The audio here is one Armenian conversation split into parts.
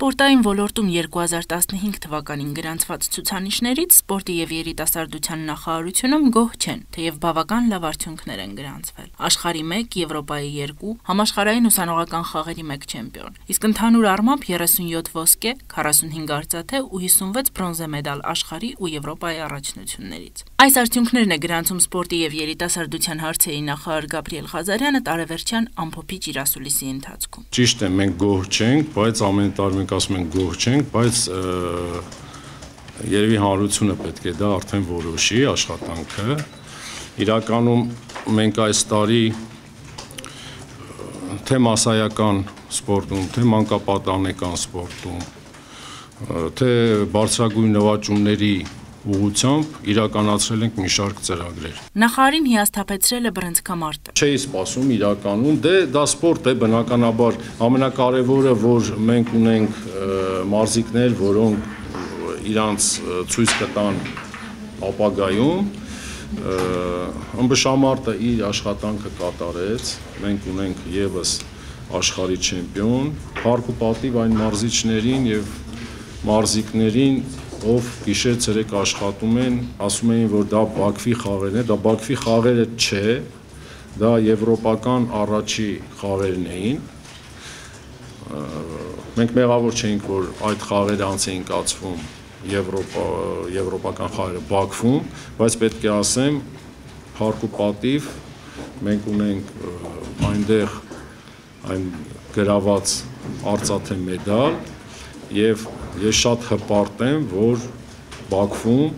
Սպորտային ոլորտում 2015 թվականին գրանցված ցուցանիշներից սպորտի և երիտասարդության նախարարությունում գոհ չեն, թեև բավական լավ արդյունքներ են գրանցվել։ Աշխարհի 1, Եվրոպայի 2, համաշխարհային ուսանողական խաղերի 1 չեմպիոն, իսկ ընդհանուր առմամբ 37 ոսկե, 45 արծաթե ու 56 բրոնզե մեդալ աշխարհի ու Եվրոպայի առաջնություններից։ Այս արդյունքներն է գրանցում սպորտի և երիտասարդության հարցերի նախարար Գաբրիել Ղազարյանը տարեվերջյան ամփոփիչ իր ասուլիսի ընթացքում։ Ճիշտ է, մենք գոհ չենք, բայց ամեն տարի մենք ասում ենք գոհ չենք, բայց երևի հանրությունը պետք է դա արդեն որոշի աշխատանքը։ Իրականում մենք այս տարի թե մասսայական սպորտում, թե մանկապատանեկան սպորտում, թե բարձրագույն նվաճումների ուղղությամբ իրականացրել ենք մի շարք ծրագրեր։ Նախարարին հիասթափեցրել է բռնցքամարտը։ Չէի սպասում իրականում, դա սպորտ է, բնականաբար ամենակարևորը, որ մենք ունենք մարզիկներ, որոնք իրանց ցույց կտան ապագայում, ըմբշամարտը իր աշխատանքը կատարեց, մենք ունենք ևս աշխարհի չեմպիոն, փառք ու պատիվ այն մարզիչներին եւ մարզիկներին, ով գիշեր ցերեկ աշխատում են, ասում էին, որ դա Բաքվի խաղերն է, դա Բաքվի խաղերը չէ, դա եվրոպական առաջի խաղերն էին։ Մենք մեղավոր չէինք, որ այդ խաղերը անց էին կացվում եվրոպական խաղերը Բաքվում, բայց պետք է ասեմ, փառք ու պատիվ, մենք ունենք այնտեղ այն գրաված արծաթե մեդալ եւ ես շատ հպարտ եմ, որ Բաքվում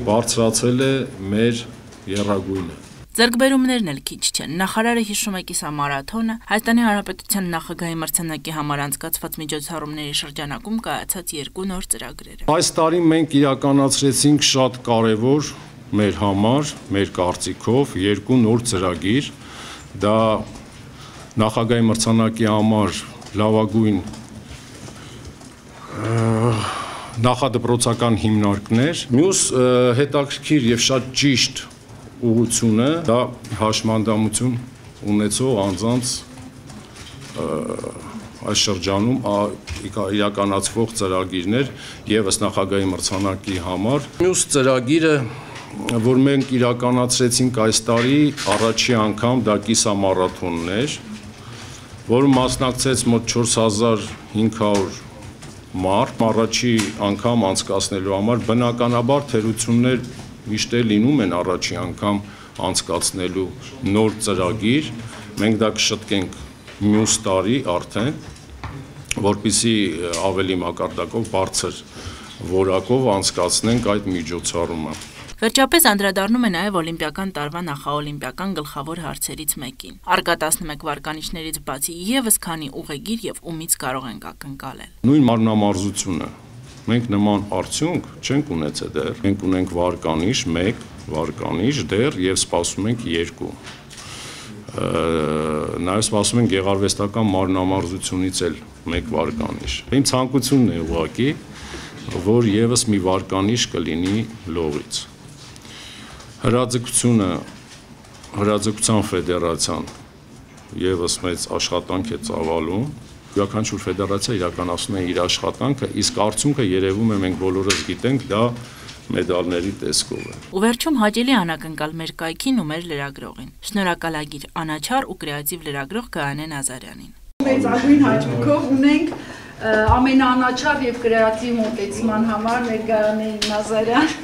բարձրացել է մեր եռագույնը։ Ձեռքբերումներն էլ քիչ չեն։ Նախարարը հիշում է կիսամարաթոնը, Հայաստանի Հանրապետության նախագահի մրցանակի համար անցկացված միջոցառումների շրջանակում կայացած 2 նոր ծրագրերը։ Այս տարի մենք իրականացրեցինք շատ կարևոր մեր համար, մեր կարծիքով 2 նոր ծրագիր։ Դա նախագահի մրցանակի համար լավագույն նախադպրոցական հիմնարկներ, մյուս հետաքրքիր եւ շատ ճիշտ ուղղությունը դա հաշմանդամություն ունեցող անձանց այս շրջանում իրականացվող ծրագիրներ եւս նախագահի մրցանակի համար։ Մյուս ծրագիրը, որ մենք իրականացրեցինք այս տարի, առաջի անգամ դա կիսամարաթոնն էր, որը մասնակցեց մոտ 4500 մարդ, առաջի անգամ անցկացնելու համար, բնականաբար թերություններ միշտ լինում են առաջի անգամ անցկացնելու նոր ծրագիր, մենք դա կշտկենք մյուս տարի արդեն, որպեսզի ավելի մակարդակով բարձր որակով անցկացնենք այդ միջոցառումը։ Վերջապես անդրադառնում է նաև Օլիմպիական տարվա նախաօլիմպիական գլխավոր հարցերից մեկին։ Առկա 11 վարկանիշներից բացի եւս քանի ուղեգիր եւ ումից կարող ենք ակնկալել։ Նույն մարմնամարզությունը մենք նման արդյունք չենք ունեցել դեռ։ Մենք ունենք վարկանիշ 1 վարկանիշ դեռ եւ սպասում ենք 2։ Նաև սպասում ենք գեղարվեստական մարմնամարզությունից էլ 1 վարկանիշ։ Իմ ցանկությունն է ուղղակի, որ եւս մի վարկանիշ կլինի լողից։ Հրաձգության ֆեդերացիան եւս մեծ աշխատանք է ծավալում։ Յուրաքանչյուր ֆեդերացիա իրականացնում է իր աշխատանքը, իսկ արդյունքը երևում է մենք բոլորս գիտենք, դա մեդալների տեսքով է։ Ու վերջում հաճելի անակնկալ մեր կայքին ու մեր լրագրողին։ Շնորհակալագիր անաչառ ու կրեատիվ լրագրող Գայանե Նազարյանին։ Մեծագույն հաճույքով ունենք ամենաանաչառ եւ կրեատիվ մոտեցման համար մեր Գայանե Նազարյան։